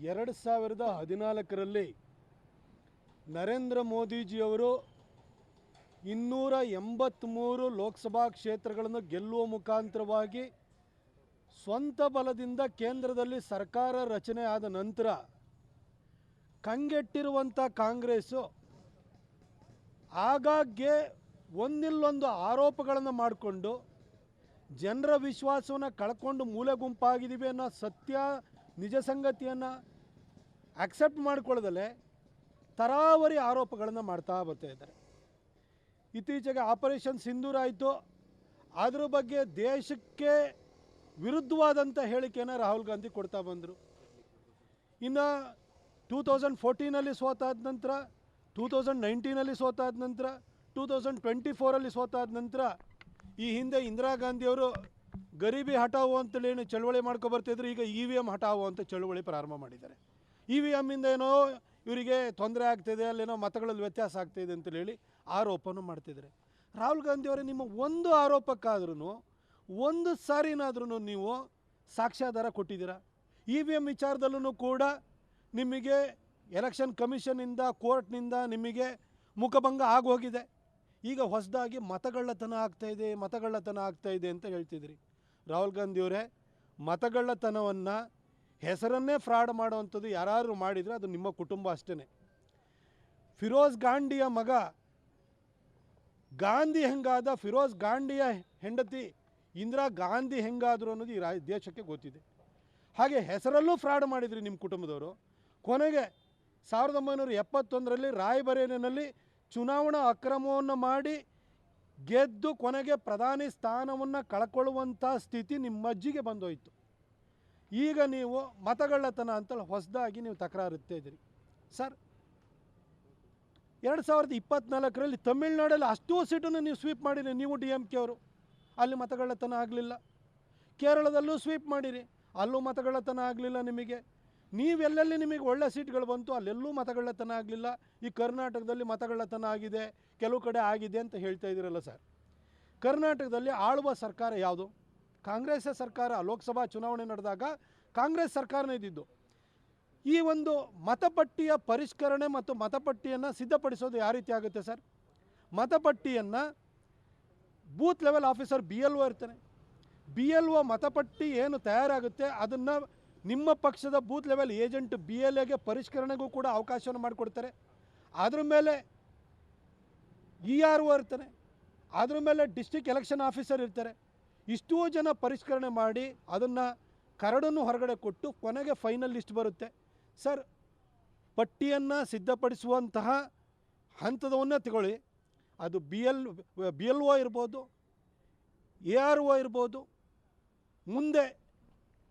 2014ರಲ್ಲಿ ನರೇಂದ್ರ ಮೋದಿಜಿಯವರು 283 ಲೋಕಸಭಾ ಕ್ಷೇತ್ರಗಳನ್ನು ಗೆಲ್ಲುವ ಮುಖಾಂತರವಾಗಿ ಸ್ವಂತ ಬಲದಿಂದ ಕೇಂದ್ರದಲ್ಲಿ ಸರ್ಕಾರ ರಚನೆ ಆದ ನಂತರ ಕಂಗೆಟ್ಟಿರುವಂಥ ಕಾಂಗ್ರೆಸ್ಸು ಆಗಾಗ್ಗೆ ಒಂದಿಲ್ಲೊಂದು ಆರೋಪಗಳನ್ನು ಮಾಡಿಕೊಂಡು ಜನರ ವಿಶ್ವಾಸವನ್ನು ಕಳ್ಕೊಂಡು ಮೂಲೆ ಗುಂಪಾಗಿದ್ದೀವಿ ಅನ್ನೋ ಸತ್ಯ ನಿಜ ಸಂಗತಿಯನ್ನು ಅಕ್ಸೆಪ್ಟ್ ಮಾಡಿಕೊಳ್ಳದಲ್ಲೇ ತರಾವರಿ ಆರೋಪಗಳನ್ನು ಮಾಡ್ತಾ ಬರ್ತಾ ಇದ್ದಾರೆ. ಇತ್ತೀಚೆಗೆ ಆಪರೇಷನ್ ಸಿಂಧೂರ ಆಯಿತು, ಅದರ ಬಗ್ಗೆ ದೇಶಕ್ಕೆ ವಿರುದ್ಧವಾದಂಥ ಹೇಳಿಕೆಯನ್ನು ರಾಹುಲ್ ಗಾಂಧಿ ಕೊಡ್ತಾ ಬಂದರು. ಇನ್ನು 2014ನಲ್ಲಿ ಸೋತಾದ ನಂತರ, 2019ನಲ್ಲಿ ಸೋತಾದ ನಂತರ, 2024ರಲ್ಲಿ ಸೋತಾದ ನಂತರ ಈ ಹಿಂದೆ ಇಂದಿರಾ ಗಾಂಧಿಯವರು ಗರೀಬಿ ಹಟಾವೋ ಅಂತೇಳಿ ಏನು ಚಳುವಳಿ ಮಾಡ್ಕೊಬರ್ತಿದ್ರು, ಈಗ EVM ಹಟಾವೋ ಅಂತ ಚಳುವಳಿ ಪ್ರಾರಂಭ ಮಾಡಿದ್ದಾರೆ. EVMಯಿಂದ ಏನೋ ಇವರಿಗೆ ತೊಂದರೆ ಆಗ್ತಿದೆ, ಅಲ್ಲೇನೋ ಮತಗಳಲ್ಲಿ ವ್ಯತ್ಯಾಸ ಆಗ್ತಾಯಿದೆ ಅಂತೇಳಿ ಹೇಳಿ ಆರೋಪವನ್ನು ಮಾಡ್ತಿದ್ದಾರೆ. ರಾಹುಲ್ ಗಾಂಧಿಯವರೇ, ನಿಮ್ಮ ಒಂದು ಆರೋಪಕ್ಕಾದ್ರೂ ಒಂದು ಸಾರಿನಾದ್ರೂ ನೀವು ಸಾಕ್ಷ್ಯಾಧಾರ ಕೊಟ್ಟಿದ್ದೀರಾ? EVM ವಿಚಾರದಲ್ಲೂ ಕೂಡ ನಿಮಗೆ ಎಲೆಕ್ಷನ್ ಕಮಿಷನಿಂದ ಕೋರ್ಟ್ನಿಂದ ನಿಮಗೆ ಮುಖಭಂಗ ಆಗೋಗಿದೆ. ಈಗ ಹೊಸದಾಗಿ ಮತಗಳ್ಳತನ ಆಗ್ತಾಯಿದೆ ಅಂತ ಹೇಳ್ತಿದ್ರಿ. ರಾಹುಲ್ ಗಾಂಧಿಯವರೇ, ಮತಗಳ್ಳತನವನ್ನು ಹೆಸರನ್ನೇ ಫ್ರಾಡ್ ಮಾಡುವಂಥದ್ದು ಯಾರು ಮಾಡಿದರೆ ಅದು ನಿಮ್ಮ ಕುಟುಂಬ ಅಷ್ಟೇ. ಫಿರೋಜ್ ಗಾಂಧಿಯ ಮಗ ಗಾಂಧಿ ಹೆಂಗಾದ, ಫಿರೋಜ್ ಗಾಂಧಿಯ ಹೆಂಡತಿ ಇಂದಿರಾ ಗಾಂಧಿ ಹೆಂಗಾದರು ಅನ್ನೋದು ಈ ದೇಶಕ್ಕೆ ಗೊತ್ತಿದೆ. ಹಾಗೆ ಹೆಸರಲ್ಲೂ ಫ್ರಾಡ್ ಮಾಡಿದ್ರಿ ನಿಮ್ಮ ಕುಟುಂಬದವರು. ಕೊನೆಗೆ 1971ರಲ್ಲಿ ರಾಯ್ಬರೇಲಿನಲ್ಲಿ ಚುನಾವಣಾ ಅಕ್ರಮವನ್ನು ಮಾಡಿ ಗೆದ್ದು ಕೊನೆಗೆ ಪ್ರಧಾನಿ ಸ್ಥಾನವನ್ನು ಕಳ್ಕೊಳ್ಳುವಂಥ ಸ್ಥಿತಿ ನಿಮ್ಮಜ್ಜಿಗೆ ಬಂದೋಯ್ತು. ಈಗ ನೀವು ಮತಗಳ್ಳತನ ಅಂತೇಳಿ ಹೊಸದಾಗಿ ನೀವು ತಕರಾರುತ್ತಾ ಇದ್ದೀರಿ. ಸರ್, 2024ರಲ್ಲಿ ತಮಿಳ್ನಾಡಲ್ಲಿ ಅಷ್ಟೂ ಸೀಟನ್ನು ನೀವು ಸ್ವೀಪ್ ಮಾಡಿರಿ, ನೀವು DMK ಅವರು, ಅಲ್ಲಿ ಮತಗಳ್ಳತನ ಆಗಲಿಲ್ಲ. ಕೇರಳದಲ್ಲೂ ಸ್ವೀಪ್ ಮಾಡಿರಿ, ಅಲ್ಲೂ ಮತಗಳ್ಳತನ ಆಗಲಿಲ್ಲ ನಿಮಗೆ. ನೀವೆಲ್ಲೆಲ್ಲಿ ನಿಮಗೆ ಒಳ್ಳೆ ಸೀಟ್ಗಳು ಬಂತು ಅಲ್ಲೆಲ್ಲೂ ಮತಗಳ್ಳತನ ಆಗಲಿಲ್ಲ. ಈ ಕರ್ನಾಟಕದಲ್ಲಿ ಮತಗಳ್ಳತನ ಆಗಿದೆ, ಕೆಲವು ಕಡೆ ಆಗಿದೆ ಅಂತ ಹೇಳ್ತಾ ಇದ್ದೀರಲ್ಲ ಸರ್. ಕರ್ನಾಟಕದಲ್ಲಿ ಆಳುವ ಸರ್ಕಾರ ಯಾವುದು? ಕಾಂಗ್ರೆಸ್ ಸರ್ಕಾರ. ಲೋಕಸಭಾ ಚುನಾವಣೆ ನಡೆದಾಗ ಕಾಂಗ್ರೆಸ್ ಸರ್ಕಾರನೇ ಇದ್ದಿದ್ದು. ಈ ಒಂದು ಮತಪಟ್ಟಿಯ ಪರಿಷ್ಕರಣೆ ಮತ್ತು ಮತಪಟ್ಟಿಯನ್ನು ಸಿದ್ಧಪಡಿಸೋದು ಯಾವ ರೀತಿ ಆಗುತ್ತೆ ಸರ್? ಮತಪಟ್ಟಿಯನ್ನು ಬೂತ್ ಲೆವೆಲ್ ಆಫೀಸರ್ BLO ಇರ್ತಾನೆ. BLO ಮತಪಟ್ಟಿ ಏನು ತಯಾರಾಗುತ್ತೆ ಅದನ್ನು ನಿಮ್ಮ ಪಕ್ಷದ ಬೂತ್ ಲೆವೆಲ್ ಏಜೆಂಟ್ BLAಗೆ ಪರಿಷ್ಕರಣೆಗೂ ಕೂಡ ಅವಕಾಶವನ್ನು ಮಾಡಿಕೊಡ್ತಾರೆ. ಅದ್ರ ಮೇಲೆ ERO ಇರ್ತಾನೆ, ಅದ್ರ ಮೇಲೆ ಡಿಸ್ಟ್ರಿಕ್ಟ್ ಎಲೆಕ್ಷನ್ ಆಫೀಸರ್ ಇರ್ತಾರೆ. ಇಷ್ಟೂ ಜನ ಪರಿಷ್ಕರಣೆ ಮಾಡಿ ಅದನ್ನು ಕರಡನ್ನು ಹೊರಗಡೆ ಕೊಟ್ಟು ಕೊನೆಗೆ ಫೈನಲ್ ಲಿಸ್ಟ್ ಬರುತ್ತೆ. ಸರ್, ಪಟ್ಟಿಯನ್ನು ಸಿದ್ಧಪಡಿಸುವಂತಹ ಹಂತದವನ್ನೇ ತಗೊಳ್ಳಿ. ಅದು BLO ಇರ್ಬೋದು, ARO ಇರ್ಬೋದು, ಮುಂದೆ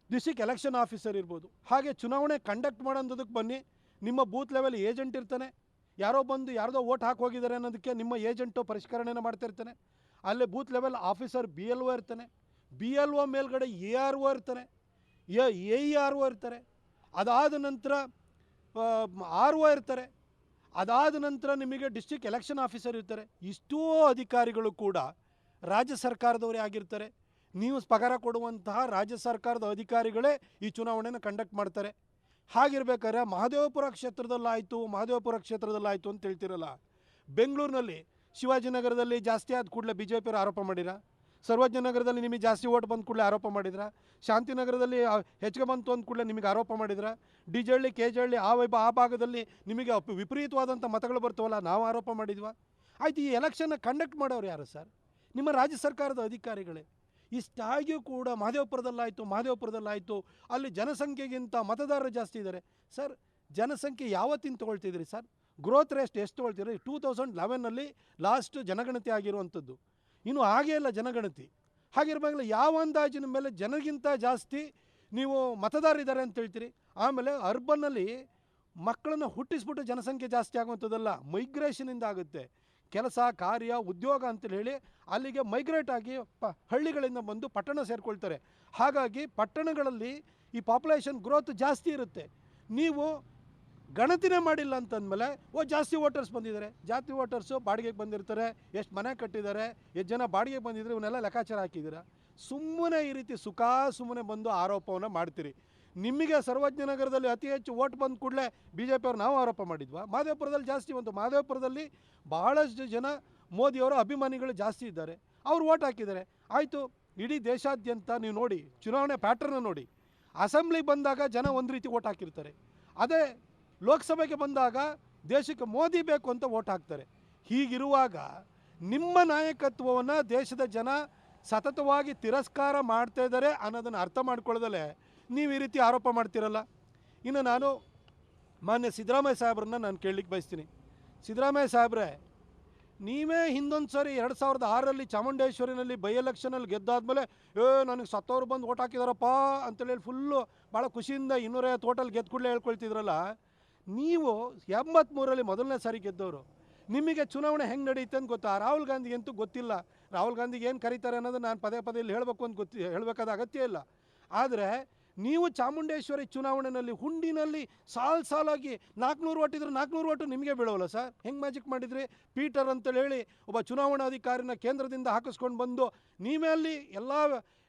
ಡಿಸ್ಟ್ರಿಕ್ಟ್ ಎಲೆಕ್ಷನ್ ಆಫೀಸರ್ ಇರ್ಬೋದು. ಹಾಗೆ ಚುನಾವಣೆ ಕಂಡಕ್ಟ್ ಮಾಡೋದಕ್ಕೆ ಬನ್ನಿ, ನಿಮ್ಮ ಬೂತ್ ಲೆವೆಲ್ ಏಜೆಂಟ್ ಇರ್ತಾನೆ. ಯಾರೋ ಬಂದು ಯಾರ್ದೋ ಓಟ್ ಹಾಕೋಗಿದ್ದಾರೆ ಅನ್ನೋದಕ್ಕೆ ನಿಮ್ಮ ಏಜೆಂಟು ಪರಿಷ್ಕರಣೆನ ಮಾಡ್ತಿರ್ತಾನೆ. ಅಲ್ಲೇ ಬೂತ್ ಲೆವೆಲ್ ಆಫೀಸರ್ BLO ಇರ್ತಾನೆ. BLO ಮೇಲ್ಗಡೆ ARO ಇರ್ತಾನೆ, AERO ಇರ್ತಾರೆ. ಅದಾದ ನಂತರ RO ಇರ್ತಾರೆ. ಅದಾದ ನಂತರ ನಿಮಗೆ ಡಿಸ್ಟ್ರಿಕ್ಟ್ ಎಲೆಕ್ಷನ್ ಆಫೀಸರ್ ಇರ್ತಾರೆ. ಇಷ್ಟೂ ಅಧಿಕಾರಿಗಳು ಕೂಡ ರಾಜ್ಯ ಸರ್ಕಾರದವರೇ ಆಗಿರ್ತಾರೆ. ನೀವು ಪಗಾರ ಕೊಡುವಂತಹ ರಾಜ್ಯ ಸರ್ಕಾರದ ಅಧಿಕಾರಿಗಳೇ ಈ ಚುನಾವಣೆಯನ್ನು ಕಂಡಕ್ಟ್ ಮಾಡ್ತಾರೆ. ಹಾಗಿರ್ಬೇಕಾದ್ರೆ ಮಹದೇವಪುರ ಕ್ಷೇತ್ರದಲ್ಲಾಯಿತು ಅಂತ ಹೇಳ್ತಿರಲ್ಲ. ಬೆಂಗಳೂರಿನಲ್ಲಿ ಶಿವಾಜಿನಗರದಲ್ಲಿ ಜಾಸ್ತಿ ಆದ ಕೂಡಲೇ BJP ಅವರು ಆರೋಪ ಮಾಡಿರ. ಸರ್ವಜ್ಞನಗರದಲ್ಲಿ ನಿಮಗೆ ಜಾಸ್ತಿ ಓಟ್ ಬಂದ ಕೂಡಲೇ ಆರೋಪ ಮಾಡಿದ್ರ. ಶಾಂತಿನಗರದಲ್ಲಿ ಹೆಚ್ಚಿಗೆ ಬಂತು ಅಂದ ಕೂಡಲೇ ನಿಮಗೆ ಆರೋಪ ಮಾಡಿದ್ರ. ಡಿಜಹಳ್ಳಿ, ಕೆಜಹಳ್ಳಿ ಆ ಭಾಗದಲ್ಲಿ ನಿಮಗೆ ವಿಪರೀತವಾದಂಥ ಮತಗಳು ಬರ್ತವಲ್ಲ, ನಾವು ಆರೋಪ ಮಾಡಿದ್ವಾ? ಆಯ್ತು, ಈ ಎಲೆಕ್ಷನ್ನ ಕಂಡಕ್ಟ್ ಮಾಡೋರು ಯಾರು ಸರ್? ನಿಮ್ಮ ರಾಜ್ಯ ಸರ್ಕಾರದ ಅಧಿಕಾರಿಗಳೇ. ಇಷ್ಟಾಗಿಯೂ ಕೂಡ ಮಹದೇವಪುರದಲ್ಲಾಯಿತು, ಅಲ್ಲಿ ಜನಸಂಖ್ಯೆಗಿಂತ ಮತದಾರರು ಜಾಸ್ತಿ ಇದ್ದಾರೆ. ಸರ್, ಜನಸಂಖ್ಯೆ ಯಾವತ್ತಿನ ತೊಗೊಳ್ತಿದ್ರಿ ಸರ್? ಗ್ರೋತ್ ರೇಟ್ ಎಷ್ಟು ತೊಗೊಳ್ತೀರಿ? 2011ನಲ್ಲಿ ಲಾಸ್ಟ್ ಜನಗಣತಿ ಆಗಿರುವಂಥದ್ದು. ಇನ್ನು ಹಾಗೇ ಇಲ್ಲ ಜನಗಣತಿ. ಹಾಗಿರುವಾಗಲೇ ಯಾವ ಅಂದಾಜಿನ ಮೇಲೆ ಜನಗಿಂತ ಜಾಸ್ತಿ ನೀವು ಮತದಾರರಿದ್ದಾರೆ ಅಂತ ಹೇಳ್ತೀರಿ? ಆಮೇಲೆ ಅರ್ಬನ್ನಲ್ಲಿ ಮಕ್ಕಳನ್ನು ಹುಟ್ಟಿಸ್ಬಿಟ್ಟು ಜನಸಂಖ್ಯೆ ಜಾಸ್ತಿ ಆಗುವಂಥದ್ದಲ್ಲ, ಮೈಗ್ರೇಷನಿಂದ ಆಗುತ್ತೆ. ಕೆಲಸ, ಕಾರ್ಯ, ಉದ್ಯೋಗ ಅಂತೇಳಿ ಹೇಳಿ ಅಲ್ಲಿಗೆ ಮೈಗ್ರೇಟ್ ಆಗಿ ಹಳ್ಳಿಗಳಿಂದ ಬಂದು ಪಟ್ಟಣ ಸೇರಿಕೊಳ್ತಾರೆ. ಹಾಗಾಗಿ ಪಟ್ಟಣಗಳಲ್ಲಿ ಈ ಪಾಪ್ಯುಲೇಷನ್ ಗ್ರೋತ್ ಜಾಸ್ತಿ ಇರುತ್ತೆ. ನೀವು ಗಣತಿನೇ ಮಾಡಿಲ್ಲ ಅಂತಂದಮೇಲೆ ಜಾಸ್ತಿ ವೋಟರ್ಸ್ ಬಂದಿದ್ದಾರೆ. ಜಾಸ್ತಿ ವೋಟರ್ಸು ಬಾಡಿಗೆಗೆ ಬಂದಿರ್ತಾರೆ, ಎಷ್ಟು ಮನೆ ಕಟ್ಟಿದ್ದಾರೆ, ಎಷ್ಟು ಜನ ಬಾಡಿಗೆಗೆ ಬಂದಿದ್ದಾರೆ, ಇವನ್ನೆಲ್ಲ ಲೆಕ್ಕಾಚಾರ ಹಾಕಿದ್ದೀರಾ. ಸುಮ್ಮನೆ ಈ ರೀತಿ ಸುಮ್ಮನೆ ಬಂದು ಆರೋಪವನ್ನು ಮಾಡ್ತೀರಿ. ನಿಮಗೆ ಸರ್ವಜ್ಞನಗರದಲ್ಲಿ ಅತಿ ಹೆಚ್ಚು ಓಟ್ ಬಂದ ಕೂಡಲೇ ಬಿ ಜೆ ಪಿಯವ್ರು ನಾವು ಆರೋಪ ಮಾಡಿದ್ವಾ? ಮಾದೇವಪುರದಲ್ಲಿ ಜಾಸ್ತಿ ಬಂತು. ಮಾದೇವಪುರದಲ್ಲಿ ಬಹಳಷ್ಟು ಜನ ಮೋದಿಯವರ ಅಭಿಮಾನಿಗಳು ಜಾಸ್ತಿ ಇದ್ದಾರೆ, ಅವ್ರು ಓಟ್ ಹಾಕಿದ್ದಾರೆ. ಆಯಿತು, ಇಡೀ ದೇಶಾದ್ಯಂತ ನೀವು ನೋಡಿ, ಚುನಾವಣೆ ಪ್ಯಾಟರ್ನ ನೋಡಿ, ಅಸೆಂಬ್ಲಿಗೆ ಬಂದಾಗ ಜನ ಒಂದು ರೀತಿ ಓಟ್ ಹಾಕಿರ್ತಾರೆ, ಅದೇ ಲೋಕಸಭೆಗೆ ಬಂದಾಗ ದೇಶಕ್ಕೆ ಮೋದಿ ಬೇಕು ಅಂತ ಓಟ್ ಹಾಕ್ತಾರೆ. ಹೀಗಿರುವಾಗ ನಿಮ್ಮ ನಾಯಕತ್ವವನ್ನು ದೇಶದ ಜನ ಸತತವಾಗಿ ತಿರಸ್ಕಾರ ಮಾಡ್ತಾ ಇದ್ದಾರೆ ಅನ್ನೋದನ್ನು ಅರ್ಥ ಮಾಡ್ಕೊಳ್ಳೋದಲ್ಲೇ ನೀವು ಈ ರೀತಿ ಆರೋಪ ಮಾಡ್ತಿರಲ್ಲ. ಇನ್ನು ನಾನು ಮಾನ್ಯ ಸಿದ್ದರಾಮಯ್ಯ ಸಾಹೇಬ್ರನ್ನ ನಾನು ಕೇಳಲಿಕ್ಕೆ ಬಯಸ್ತೀನಿ. ಸಿದ್ದರಾಮಯ್ಯ ಸಾಹೇಬ್ರೆ, ನೀವೇ ಹಿಂದೊಂದು ಸರಿ 2006ರಲ್ಲಿ ಚಾಮುಂಡೇಶ್ವರಿನಲ್ಲಿ ಬೈ ಎಲೆಕ್ಷನಲ್ಲಿ ಗೆದ್ದಾದ್ಮೇಲೆ ನನಗೆ ಸತ್ತವ್ರು ಬಂದು ಓಟ್ ಹಾಕಿದಾರಪ್ಪ ಅಂತೇಳಿ ಫುಲ್ಲು ಭಾಳ ಖುಷಿಯಿಂದ 250 ಓಟಲ್ಲಿ ಗೆದ್ದು ಕೂಡಲೇ ಹೇಳ್ಕೊಳ್ತಿದ್ರಲ್ಲ. ನೀವು 83ರಲ್ಲಿ ಮೊದಲನೇ ಸಾರಿ ಗೆದ್ದವರು. ನಿಮಗೆ ಚುನಾವಣೆ ಹೆಂಗೆ ನಡೆಯುತ್ತೆ ಅಂತ ಗೊತ್ತಾ? ರಾಹುಲ್ ಗಾಂಧಿಗಂತೂ ಗೊತ್ತಿಲ್ಲ. ರಾಹುಲ್ ಗಾಂಧಿಗೆ ಏನು ಕರೀತಾರೆ ಅನ್ನೋದು ನಾನು ಪದೇ ಪದೇ ಇಲ್ಲಿ ಹೇಳಬೇಕು ಅಂತ ಹೇಳಬೇಕಾದ ಅಗತ್ಯ ಇಲ್ಲ. ಆದರೆ ನೀವು ಚಾಮುಂಡೇಶ್ವರಿ ಚುನಾವಣೆಯಲ್ಲಿ ಹುಂಡಿನಲ್ಲಿ ಸಾಲಾಗಿ 400 ಓಟ್ ಇದ್ರೆ 400 ಓಟು ನಿಮಗೆ ಬೀಳೋಲ್ಲ ಸರ್. ಹೆಂಗೆ ಮ್ಯಾಜಿಕ್ ಮಾಡಿದ್ರಿ? ಪೀಟರ್ ಅಂತೇಳಿ ಹೇಳಿ ಒಬ್ಬ ಚುನಾವಣಾಧಿಕಾರಿನ ಕೇಂದ್ರದಿಂದ ಹಾಕಿಸ್ಕೊಂಡು ಬಂದು ನೀವೇ ಅಲ್ಲಿ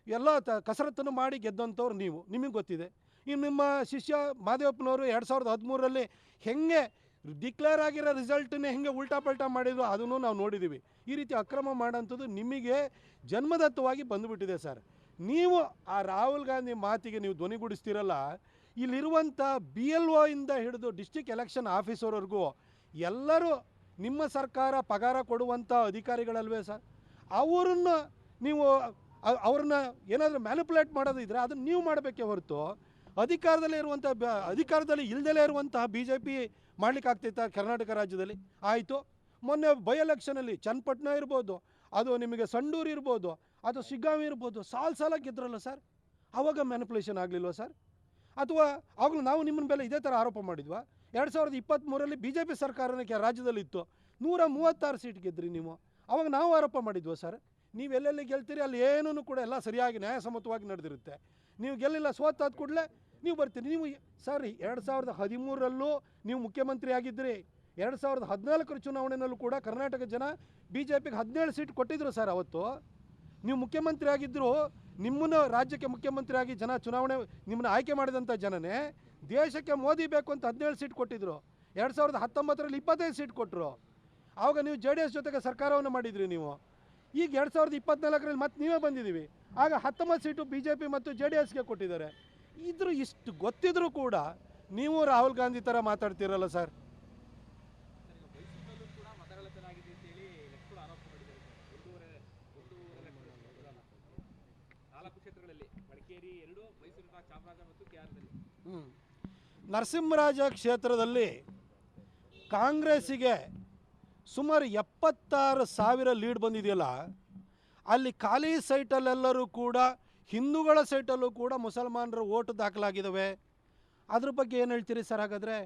ಎಲ್ಲ ಕಸರತ್ತನ್ನು ಮಾಡಿ ಗೆದ್ದಂಥವ್ರು ನೀವು, ನಿಮಗೆ ಗೊತ್ತಿದೆ. ಇನ್ನು ನಿಮ್ಮ ಶಿಷ್ಯ ಮಾದೇವಪ್ಪನವರು 2013ರಲ್ಲಿ ಹೆಂಗೆ ಡಿಕ್ಲೇರ್ ಆಗಿರೋ ರಿಸಲ್ಟನ್ನೇ ಹೆಂಗೆ ಉಲ್ಟಾ ಪಲ್ಟಾ ಮಾಡಿದ್ರು ಅದನ್ನು ನಾವು ನೋಡಿದ್ದೀವಿ. ಈ ರೀತಿ ಅಕ್ರಮ ಮಾಡೋಂಥದ್ದು ನಿಮಗೆ ಜನ್ಮದತ್ತವಾಗಿ ಬಂದುಬಿಟ್ಟಿದೆ ಸರ್. ನೀವು ಆ ರಾಹುಲ್ ಗಾಂಧಿ ಮಾತಿಗೆ ನೀವು ಧ್ವನಿಗೂಡಿಸ್ತೀರಲ್ಲ, ಇಲ್ಲಿರುವಂಥ BLO ಇಂದ ಹಿಡಿದು ಡಿಸ್ಟ್ರಿಕ್ಟ್ ಎಲೆಕ್ಷನ್ ಆಫೀಸರ್ವರೆಗೂ ಎಲ್ಲರೂ ನಿಮ್ಮ ಸರ್ಕಾರ ಪಗಾರ ಕೊಡುವಂಥ ಅಧಿಕಾರಿಗಳಲ್ವೇ ಸರ್? ಅವ್ರನ್ನ ಏನಾದರೂ ಮ್ಯಾನಿಪುಲೇಟ್ ಮಾಡೋದಿದ್ರೆ ಅದನ್ನು ನೀವು ಮಾಡಬೇಕೇ ಹೊರತು ಅಧಿಕಾರದಲ್ಲಿ ಇಲ್ಲದೇ ಇರುವಂತಹ BJP ಮಾಡಲಿಕ್ಕಾಗ್ತೈತಾ ಕರ್ನಾಟಕ ರಾಜ್ಯದಲ್ಲಿ? ಆಯಿತು, ಮೊನ್ನೆ ಬೈ ಎಲೆಕ್ಷನಲ್ಲಿ ಚನ್ನಪಟ್ಟಣ ಇರ್ಬೋದು, ಅದು ನಿಮಗೆ ಸಂಡೂರು ಇರ್ಬೋದು, ಅದು ಶಿಗ್ಗಾಂವಿ ಇರ್ಬೋದು, ಸಾಲ ಗೆದ್ರಲ್ಲ ಸರ್. ಆವಾಗ ಮ್ಯಾನಿಪುಲೇಷನ್ ಆಗಲಿಲ್ವ ಸರ್? ಅಥವಾ ಆವಾಗಲೂ ನಾವು ನಿಮ್ಮನ್ನ ಮೇಲೆ ಇದೇ ಥರ ಆರೋಪ ಮಾಡಿದ್ವಾ? 2023ರಲ್ಲಿ BJP ಸರ್ಕಾರನೇ ರಾಜ್ಯದಲ್ಲಿ ಇತ್ತು, 136 ಸೀಟ್ ಗೆದ್ರಿ ನೀವು. ಆವಾಗ ನಾವು ಆರೋಪ ಮಾಡಿದ್ವಾ ಸರ್? ನೀವು ಎಲ್ಲೆಲ್ಲಿ ಗೆಲ್ತೀರಿ ಅಲ್ಲಿ ಏನೂ ಕೂಡ ಎಲ್ಲ ಸರಿಯಾಗಿ ನ್ಯಾಯಸಮ್ಮತವಾಗಿ ನಡೆದಿರುತ್ತೆ. ನೀವು ಗೆಲ್ಲಿಲ್ಲ, ಸೋತಾದ ಕೂಡಲೇ ನೀವು ಬರ್ತೀರಿ. ನೀವು ಸರ್ 2013ರಲ್ಲೂ ನೀವು ಮುಖ್ಯಮಂತ್ರಿ ಆಗಿದ್ದಿರಿ. 2014ರ ಚುನಾವಣೆಯಲ್ಲೂ ಕೂಡ ಕರ್ನಾಟಕ ಜನ BJPಗೆ 17 ಸೀಟ್ ಕೊಟ್ಟಿದ್ರು ಸರ್. ಅವತ್ತು ನೀವು ಮುಖ್ಯಮಂತ್ರಿ ಆಗಿದ್ದರು, ನಿಮ್ಮನ್ನು ರಾಜ್ಯಕ್ಕೆ ಮುಖ್ಯಮಂತ್ರಿ ಆಗಿ ಜನ ಚುನಾವಣೆ ನಿಮ್ಮನ್ನು ಆಯ್ಕೆ ಮಾಡಿದಂಥ ಜನನೇ ದೇಶಕ್ಕೆ ಮೋದಿ ಬೇಕು ಅಂತ 17 ಸೀಟ್ ಕೊಟ್ಟಿದ್ರು. 2019ರಲ್ಲಿ 25 ಸೀಟ್ ಕೊಟ್ಟರು. ಆವಾಗ ನೀವು JDS ಜೊತೆಗೆ ಸರ್ಕಾರವನ್ನು ಮಾಡಿದ್ರಿ ನೀವು. ಈಗ 2024ರಲ್ಲಿ ಮತ್ತೆ ನೀವೇ ಬಂದಿದ್ದೀವಿ, ಆಗ 19 ಸೀಟು BJP ಮತ್ತು JDSಗೆ ಕೊಟ್ಟಿದ್ದಾರೆ. ಇಷ್ಟು ಗೊತ್ತಿದ್ರೂ ಕೂಡ ನೀವು ರಾಹುಲ್ ಗಾಂಧಿ ಥರ ಮಾತಾಡ್ತಿರಲ್ಲ ಸರ್. ನರಸಿಂಹರಾಜ ಕ್ಷೇತ್ರದಲ್ಲಿ ಕಾಂಗ್ರೆಸ್ಸಿಗೆ ಸುಮಾರು 76,000 ಲೀಡ್ ಬಂದಿದೆಯಲ್ಲ, ಅಲ್ಲಿ ಖಾಲಿ ಸೈಟಲ್ಲೆಲ್ಲರೂ ಕೂಡ ಹಿಂದೂಗಳ ಸೈಟಲ್ಲೂ ಕೂಡ ಮುಸಲ್ಮಾನರ ಓಟು ದಾಖಲಾಗಿದ್ದಾವೆ. ಅದ್ರ ಬಗ್ಗೆ ಏನು ಹೇಳ್ತೀರಿ ಸರ್? ಹಾಗಾದರೆ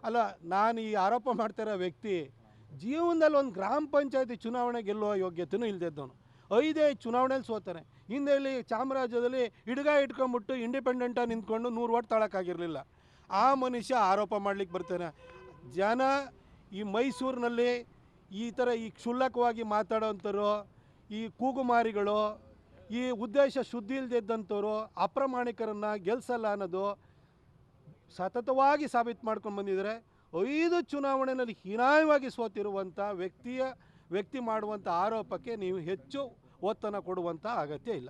ಅಲ್ಲ, ನಾನು ಈ ಆರೋಪ ಮಾಡ್ತಿರೋ ವ್ಯಕ್ತಿ ಜೀವನದಲ್ಲಿ ಒಂದು ಗ್ರಾಮ ಪಂಚಾಯತಿ ಚುನಾವಣೆ ಗೆಲ್ಲುವ ಯೋಗ್ಯತೆಯೂ ಇಲ್ಲದಿದ್ದವನು. 5 ಚುನಾವಣೆಯಲ್ಲಿ ಸೋತಾನೆ. ಹಿಂದೆ ಇಲ್ಲಿ ಚಾಮರಾಜ್ಯದಲ್ಲಿ ಇಟ್ಕೊಂಬಿಟ್ಟು ಇಂಡಿಪೆಂಡೆಂಟಾಗಿ ನಿಂತ್ಕೊಂಡು 100 ಓಟ್ ತಾಳಕ್ಕಾಗಿರಲಿಲ್ಲ. ಆ ಮನುಷ್ಯ ಆರೋಪ ಮಾಡಲಿಕ್ಕೆ ಬರ್ತಾನೆ. ಜನ ಈ ಮೈಸೂರಿನಲ್ಲಿ ಈ ಥರ ಈ ಕ್ಷುಲ್ಲಕವಾಗಿ ಮಾತಾಡೋಂಥವ್ರು, ಈ ಕೂಗುಮಾರಿಗಳು, ಈ ಉದ್ದೇಶ ಶುದ್ಧಿ ಇಲ್ಲದಿದ್ದಂಥವ್ರು ಅಪ್ರಾಮಾಣಿಕರನ್ನು ಗೆಲ್ಲಿಸಲ್ಲ ಅನ್ನೋದು ಸತತವಾಗಿ ಸಾಬೀತು ಮಾಡ್ಕೊಂಡು ಬಂದಿದ್ದಾರೆ. 5 ಚುನಾವಣೆಯಲ್ಲಿ ಹೀನಾಯವಾಗಿ ಸೋತಿರುವಂಥ ವ್ಯಕ್ತಿ ಮಾಡುವಂಥ ಆರೋಪಕ್ಕೆ ನೀವು ಹೆಚ್ಚು ಒತ್ತನ್ನು ಕೊಡುವಂಥ ಅಗತ್ಯ ಇಲ್ಲ.